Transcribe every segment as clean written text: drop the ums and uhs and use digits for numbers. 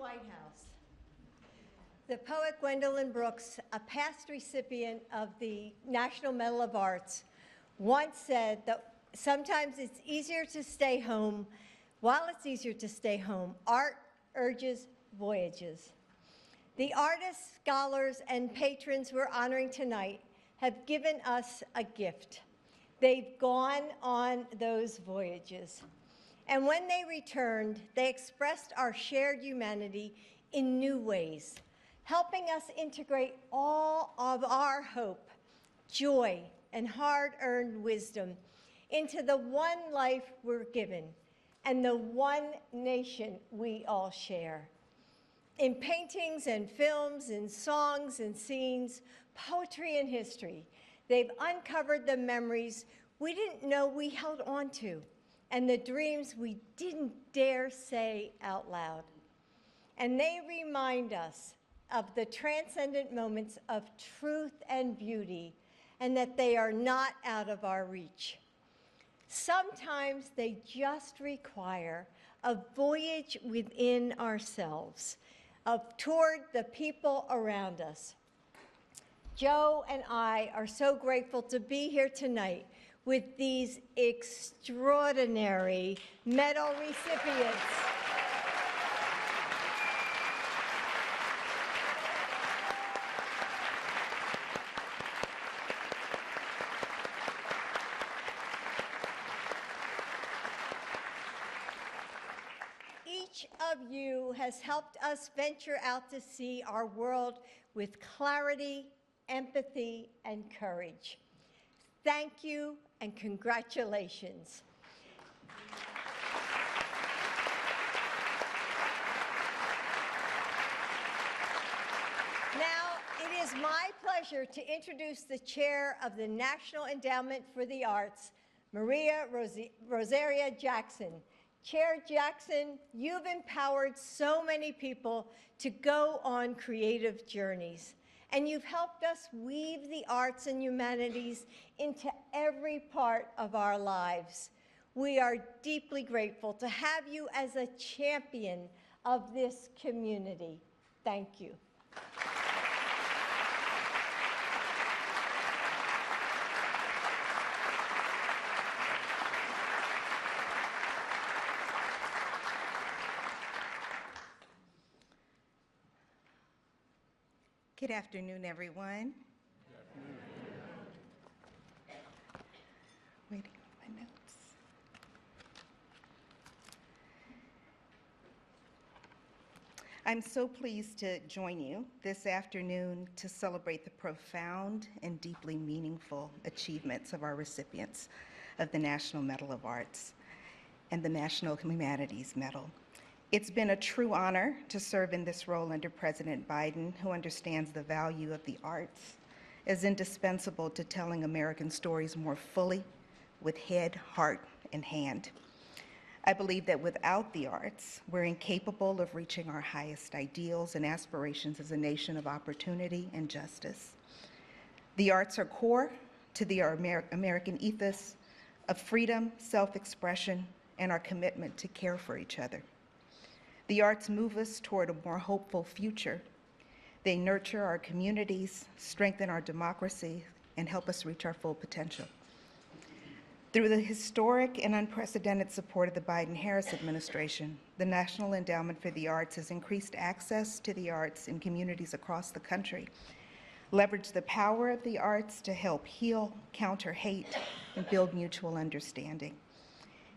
White House. The poet Gwendolyn Brooks, a past recipient of the National Medal of Arts, once said that sometimes it's easier to stay home. While it's easier to stay home, art urges voyages. The artists, scholars, and patrons we're honoring tonight have given us a gift. They've gone on those voyages. And when they returned, they expressed our shared humanity in new ways, helping us integrate all of our hope, joy, and hard-earned wisdom into the one life we're given and the one nation we all share. In paintings and films, in songs and scenes, poetry and history, they've uncovered the memories we didn't know we held on to and the dreams we didn't dare say out loud. And they remind us of the transcendent moments of truth and beauty, and that they are not out of our reach. Sometimes they just require a voyage within ourselves, toward the people around us. Joe and I are so grateful to be here tonight with these extraordinary medal recipients. Each of you has helped us venture out to see our world with clarity, empathy, and courage. Thank you and congratulations. Now, it is my pleasure to introduce the chair of the National Endowment for the Arts, Maria Rosaria Jackson. Chair Jackson, you've empowered so many people to go on creative journeys, and you've helped us weave the arts and humanities into every part of our lives. We are deeply grateful to have you as a champion of this community. Thank you. Good afternoon, everyone. Good afternoon. Waiting on my notes. I'm so pleased to join you this afternoon to celebrate the profound and deeply meaningful achievements of our recipients of the National Medal of Arts and the National Humanities Medal. It's been a true honor to serve in this role under President Biden, who understands the value of the arts as indispensable to telling American stories more fully, with head, heart, and hand. I believe that without the arts, we're incapable of reaching our highest ideals and aspirations as a nation of opportunity and justice. The arts are core to the American ethos of freedom, self-expression, and our commitment to care for each other. The arts move us toward a more hopeful future. They nurture our communities, strengthen our democracy, and help us reach our full potential. Through the historic and unprecedented support of the Biden-Harris administration, the National Endowment for the Arts has increased access to the arts in communities across the country, leveraged the power of the arts to help heal, counter hate, and build mutual understanding,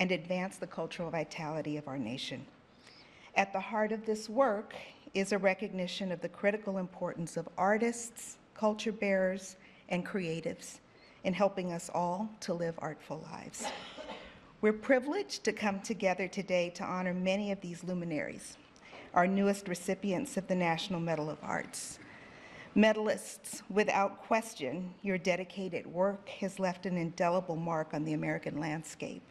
and advance the cultural vitality of our nation. At the heart of this work is a recognition of the critical importance of artists, culture bearers, and creatives in helping us all to live artful lives. We're privileged to come together today to honor many of these luminaries, our newest recipients of the National Medal of Arts. Medalists, without question, your dedicated work has left an indelible mark on the American landscape,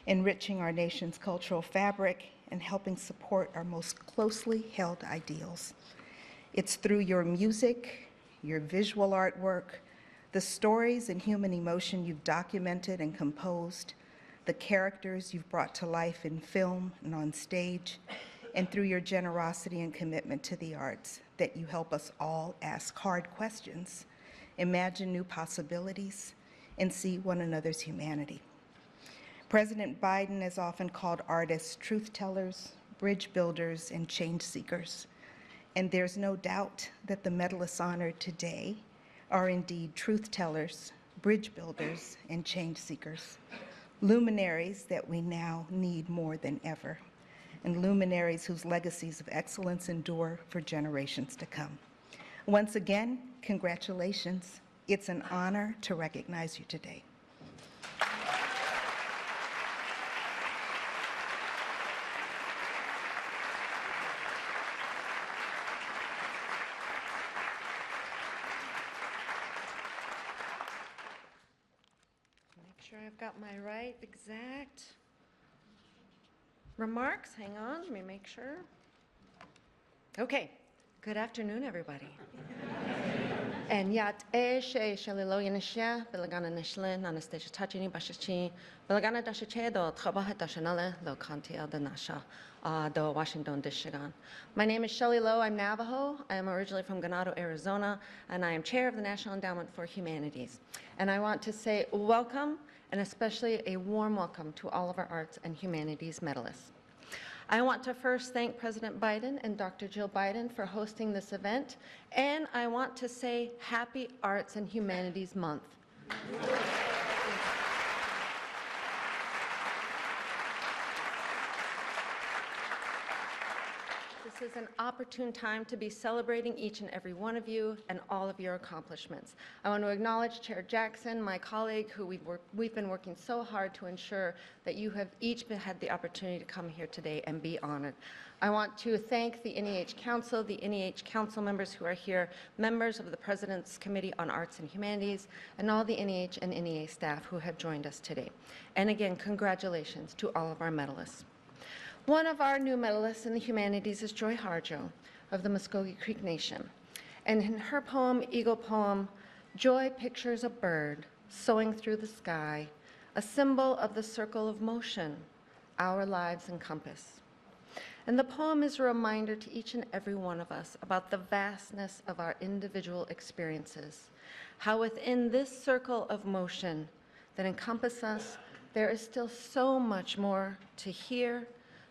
enriching our nation's cultural fabric and helping support our most closely held ideals. It's through your music, your visual artwork, the stories and human emotion you've documented and composed, the characters you've brought to life in film and on stage, and through your generosity and commitment to the arts, that you help us all ask hard questions, imagine new possibilities, and see one another's humanity. President Biden has often called artists truth tellers, bridge builders, and change seekers. And there's no doubt that the medalists honored today are indeed truth tellers, bridge builders, and change seekers, luminaries that we now need more than ever, and luminaries whose legacies of excellence endure for generations to come. Once again, congratulations. It's an honor to recognize you today. Make sure I've got my right exact remarks. Hang on, let me make sure. Okay, good afternoon, everybody. And yat she shalilo yanashia, Belagana Nishlin, Anastasia Tachini Bashachi, Belagana Dashache, do Trabaha Dashanale, Lo Kantia de Nasha, do Washington Dishigan. My name is Shelley Lowe. I'm Navajo. I am originally from Ganado, Arizona, and I am chair of the National Endowment for Humanities. And I want to say welcome, and especially a warm welcome to all of our arts and humanities medalists. I want to first thank President Biden and Dr. Jill Biden for hosting this event, and I want to say Happy Arts and Humanities Month. This is an opportune time to be celebrating each and every one of you and all of your accomplishments. I want to acknowledge Chair Jackson, my colleague, who we've been working so hard to ensure that you have each had the opportunity to come here today and be honored. I want to thank the NEH Council, the NEH Council members who are here, members of the President's Committee on Arts and Humanities, and all the NEH and NEA staff who have joined us today. And again, congratulations to all of our medalists. One of our new medalists in the humanities is Joy Harjo of the Muskogee Creek Nation. And in her poem, Eagle Poem, Joy pictures a bird soaring through the sky, a symbol of the circle of motion our lives encompass. And the poem is a reminder to each and every one of us about the vastness of our individual experiences, how within this circle of motion that encompasses us, there is still so much more to hear,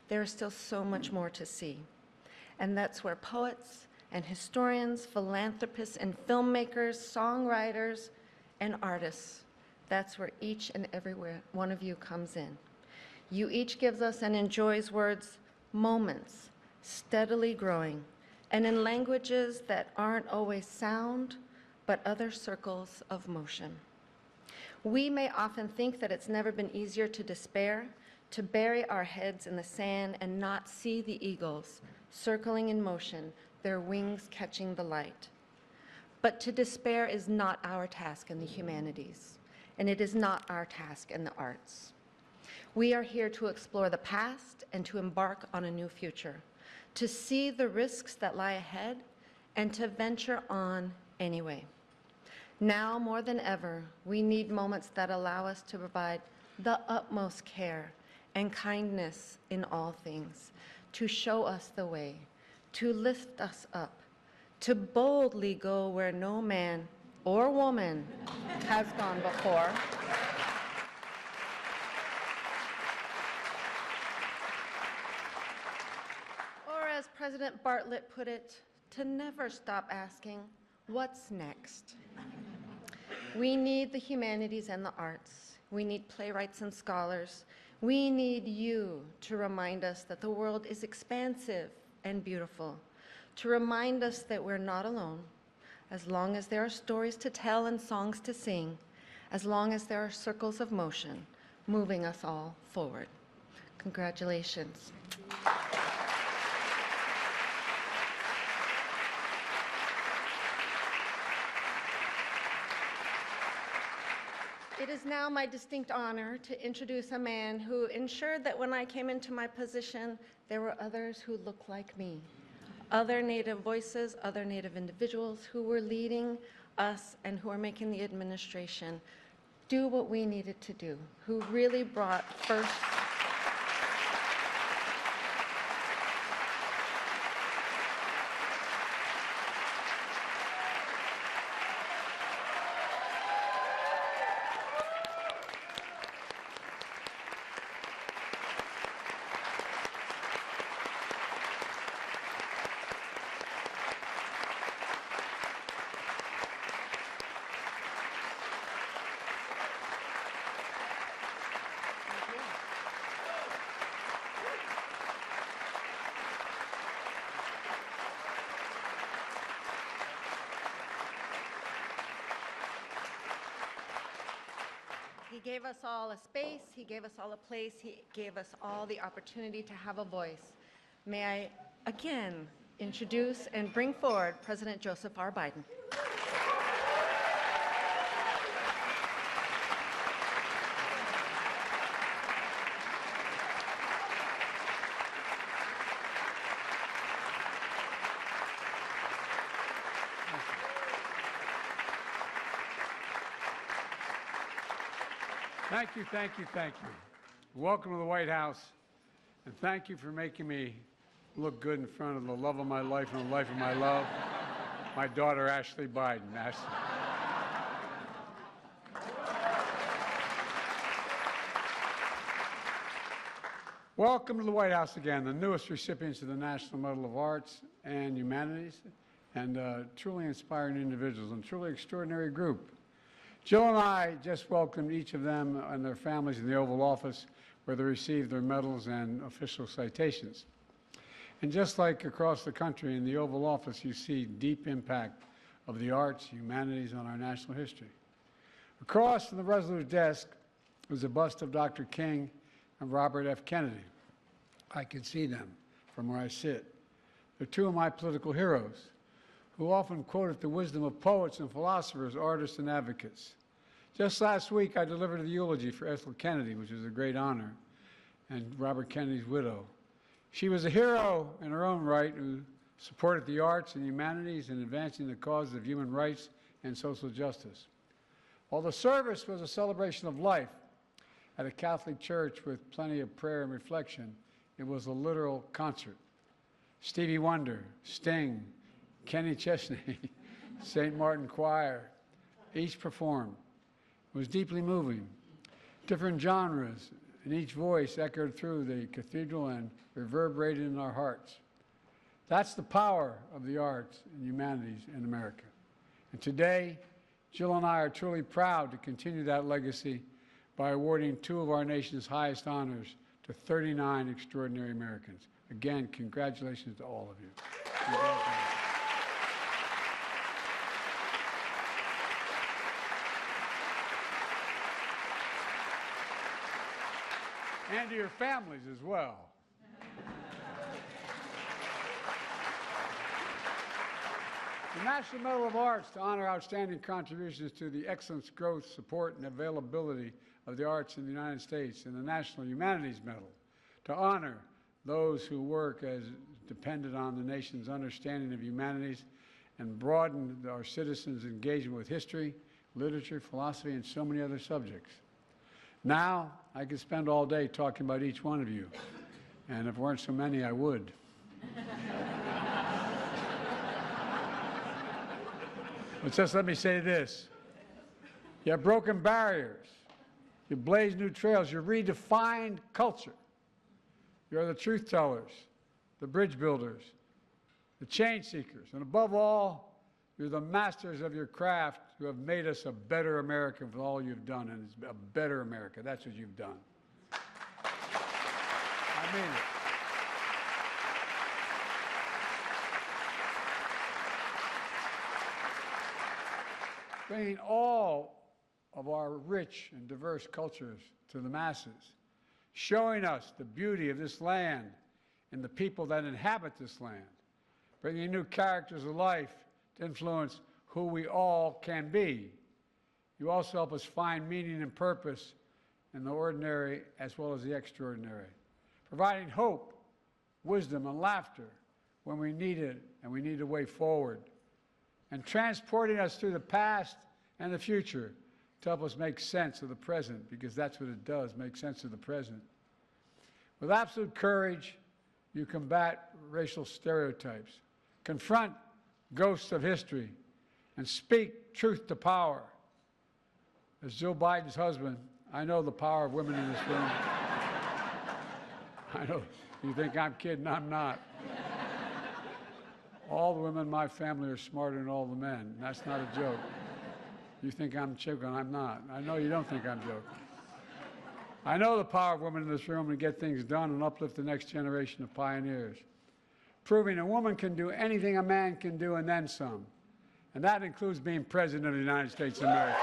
there is still so much more to see. And that's where poets and historians, philanthropists and filmmakers, songwriters and artists, that's where each and every one of you comes in. You each gives us and enjoys words, moments, steadily growing, and in languages that aren't always sound, but other circles of motion. We may often think that it's never been easier to despair, to bury our heads in the sand and not see the eagles circling in motion, their wings catching the light. But to despair is not our task in the humanities, and it is not our task in the arts. We are here to explore the past and to embark on a new future, to see the risks that lie ahead and to venture on anyway. Now more than ever, we need moments that allow us to provide the utmost care and kindness in all things, to show us the way, to lift us up, to boldly go where no man or woman has gone before. Or as President Bartlett put it, to never stop asking, what's next? We need the humanities and the arts. We need playwrights and scholars. We need you to remind us that the world is expansive and beautiful, to remind us that we're not alone, as long as there are stories to tell and songs to sing, as long as there are circles of motion moving us all forward. Congratulations. It is now my distinct honor to introduce a man who ensured that when I came into my position, there were others who looked like me, other Native voices, other Native individuals who were leading us and who are making the administration do what we needed to do, who really brought first. He gave us all a space, he gave us all a place, he gave us all the opportunity to have a voice. May I again introduce and bring forward President Joseph R. Biden. Thank you, thank you, thank you. Welcome to the White House, and thank you for making me look good in front of the love of my life and the life of my love, my daughter, Ashley Biden. Welcome to the White House again, the newest recipients of the National Medal of Arts and Humanities, and truly inspiring individuals and truly extraordinary group. Jill and I just welcomed each of them and their families in the Oval Office, where they received their medals and official citations. And just like across the country in the Oval Office, you see deep impact of the arts, humanities on our national history. Across from the Resolute desk was a bust of Dr. King and Robert F. Kennedy. I can see them from where I sit. They're two of my political heroes, who often quoted the wisdom of poets and philosophers, artists, and advocates. Just last week, I delivered the eulogy for Ethel Kennedy, which is a great honor, and Robert Kennedy's widow. She was a hero in her own right who supported the arts and humanities in advancing the causes of human rights and social justice. While the service was a celebration of life at a Catholic church with plenty of prayer and reflection, it was a literal concert. Stevie Wonder, Sting, Kenny Chesney, St. Martin Choir, each performed. It was deeply moving. Different genres, and each voice echoed through the cathedral and reverberated in our hearts. That's the power of the arts and humanities in America. And today, Jill and I are truly proud to continue that legacy by awarding two of our nation's highest honors to 39 extraordinary Americans. Again, congratulations to all of you. Congratulations. And to your families as well. The National Medal of Arts to honor outstanding contributions to the excellence, growth, support, and availability of the arts in the United States, and the National Humanities Medal to honor those who work as dependent on the nation's understanding of humanities and broaden our citizens' engagement with history, literature, philosophy, and so many other subjects. Now, I could spend all day talking about each one of you, and if there weren't so many, I would. But just let me say this. You have broken barriers. You blaze new trails. You redefined culture. You are the truth tellers, the bridge builders, the change seekers, and above all, you're the masters of your craft who have made us a better America for all you've done, and it's a better America. That's what you've done. I mean it. Bringing all of our rich and diverse cultures to the masses, showing us the beauty of this land and the people that inhabit this land, bringing new characters of life to influence who we all can be. You also help us find meaning and purpose in the ordinary as well as the extraordinary, providing hope, wisdom, and laughter when we need it and we need a way forward, and transporting us through the past and the future to help us make sense of the present, because that's what it does, make sense of the present. With absolute courage, you combat racial stereotypes, confront ghosts of history, and speak truth to power. As Joe Biden's husband, I know the power of women in this room. I know you think I'm kidding, I'm not. All the women in my family are smarter than all the men. That's not a joke. You think I'm joking, I'm not. I know you don't think I'm joking. I know the power of women in this room to get things done and uplift the next generation of pioneers, proving a woman can do anything a man can do and then some. And that includes being President of the United States of America.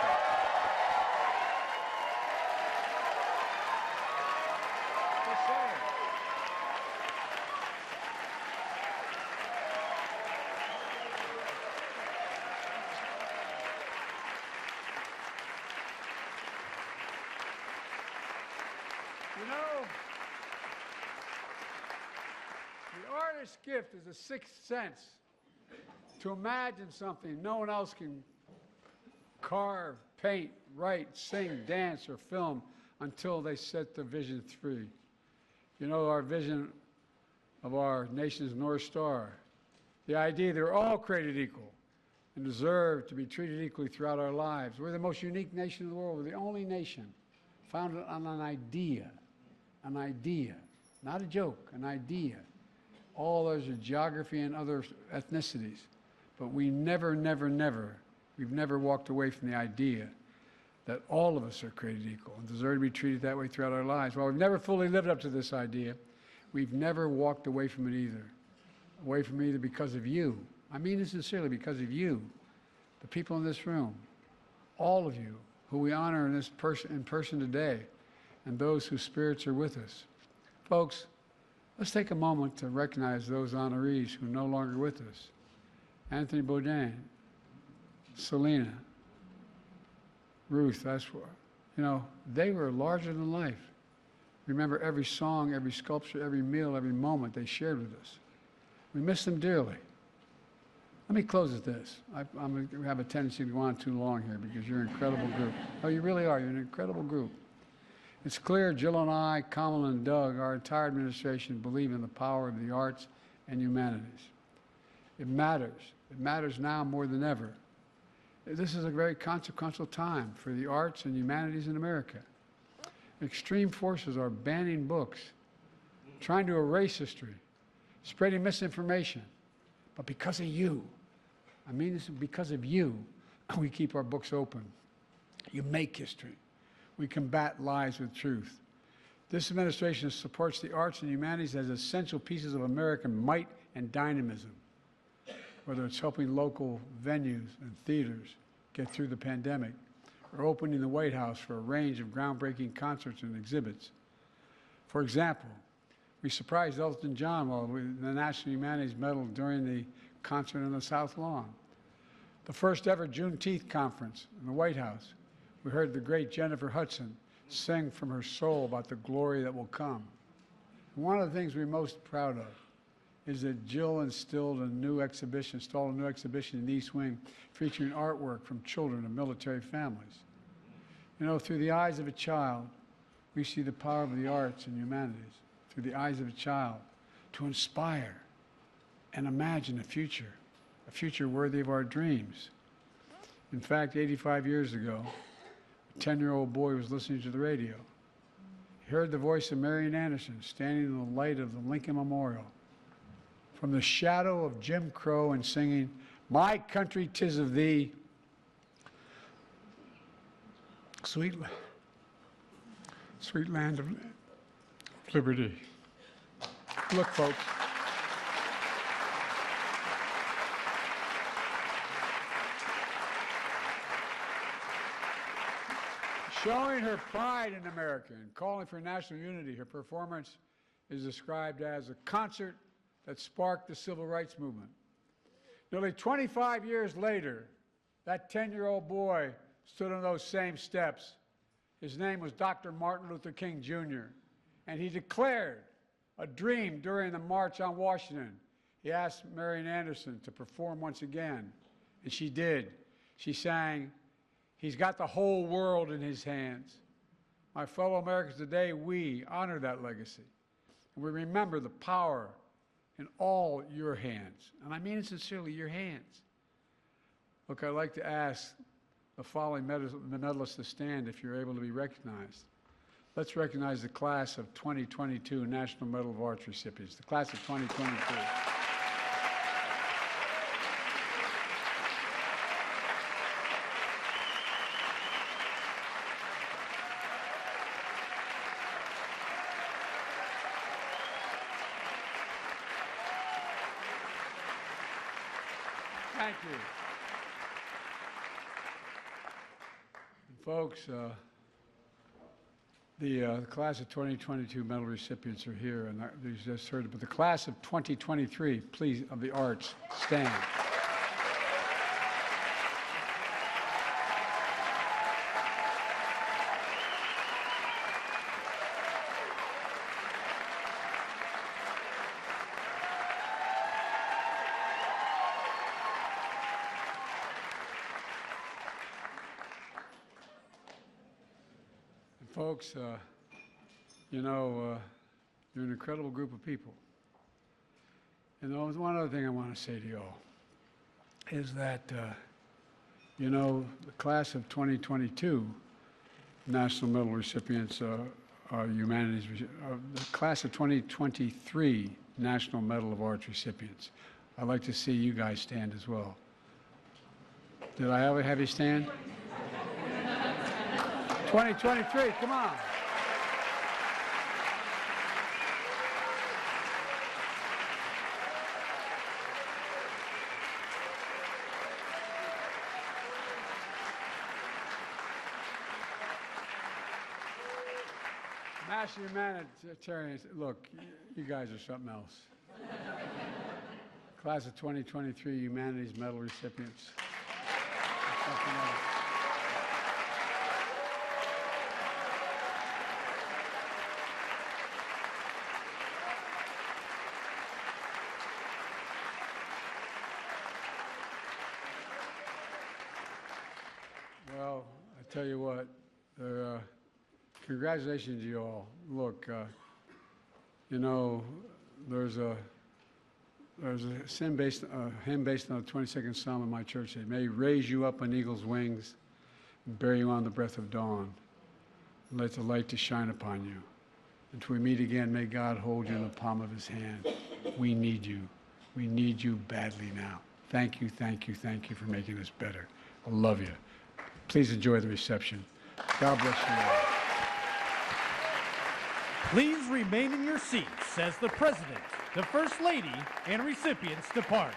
Just saying. You know, the artist's gift is a sixth sense to imagine something no one else can carve, paint, write, sing, dance, or film until they set the vision free. You know, our vision of our nation's North Star, the idea that we're all created equal and deserve to be treated equally throughout our lives. We're the most unique nation in the world. We're the only nation founded on an idea, not a joke, an idea. All others are geography and other ethnicities. But we we've never walked away from the idea that all of us are created equal and deserve to be treated that way throughout our lives. While we've never fully lived up to this idea, we've never walked away from it either. Away from it either because of you. I mean it sincerely, because of you, the people in this room, all of you who we honor in person today, and those whose spirits are with us. Folks, let's take a moment to recognize those honorees who are no longer with us. Anthony Bourdain, Selena, Ruth, they were larger than life. Remember every song, every sculpture, every meal, every moment they shared with us. We miss them dearly. Let me close with this. I'm going to have a tendency to go on too long here because you're an incredible group. Oh, you really are. You're an incredible group. It's clear Jill and I, Kamala and Doug, our entire administration believe in the power of the arts and humanities. It matters. It matters now more than ever. This is a very consequential time for the arts and humanities in America. Extreme forces are banning books, trying to erase history, spreading misinformation. But because of you, I mean this, because of you, we keep our books open. You make history. We combat lies with truth. This administration supports the arts and humanities as essential pieces of American might and dynamism, whether it's helping local venues and theaters get through the pandemic, or opening the White House for a range of groundbreaking concerts and exhibits. For example, we surprised Elton John with the National Humanities Medal during the concert on the South Lawn. The first ever Juneteenth conference in the White House, we heard the great Jennifer Hudson sing from her soul about the glory that will come. And one of the things we're most proud of is that Jill installed a new exhibition in the East Wing featuring artwork from children of military families. You know, through the eyes of a child, we see the power of the arts and humanities, through the eyes of a child, to inspire and imagine a future worthy of our dreams. In fact, 85 years ago, a 10-year-old boy was listening to the radio. He heard the voice of Marian Anderson standing in the light of the Lincoln Memorial, from the shadow of Jim Crow, and singing, "My country, 'tis of thee, sweet land of liberty." Look, folks. Showing her pride in America and calling for national unity, her performance is described as a concert that sparked the civil rights movement. Nearly 25 years later, that 10-year-old boy stood on those same steps. His name was Dr. Martin Luther King, Jr., and he declared a dream during the March on Washington. He asked Marian Anderson to perform once again, and she did. She sang, "He's got the whole world in his hands." My fellow Americans, today we honor that legacy, and we remember the power in all your hands. And I mean it sincerely, your hands. Look, I'd like to ask the following medalists to stand if you're able to be recognized. Let's recognize the class of 2022 National Medal of Arts recipients, the class of 2022. Thank you. And folks, The class of 2022 medal recipients are here, and you just heard it. But the class of 2023, please, of the arts, stand. Folks, you're an incredible group of people. And there's one other thing I want to say to you all, is that, the class of 2022 National Medal recipients are Humanities, the class of 2023 National Medal of Arts recipients. I'd like to see you guys stand as well. Did I ever have you stand? 2023, come on. Master Humanitarians, look, you guys are something else. Class of 2023 Humanities Medal recipients. Something else. Well, I tell you what, congratulations to you all. Look, there's a hymn based on the 22nd Psalm in my church. It may raise you up on eagle's wings and bear you on the breath of dawn, and let the light to shine upon you. Until we meet again, may God hold you in the palm of his hand. We need you. We need you badly now. Thank you, thank you, thank you for making us better. I love you. Please enjoy the reception. God bless you all. Please remain in your seats as the President, the First Lady, and recipients depart.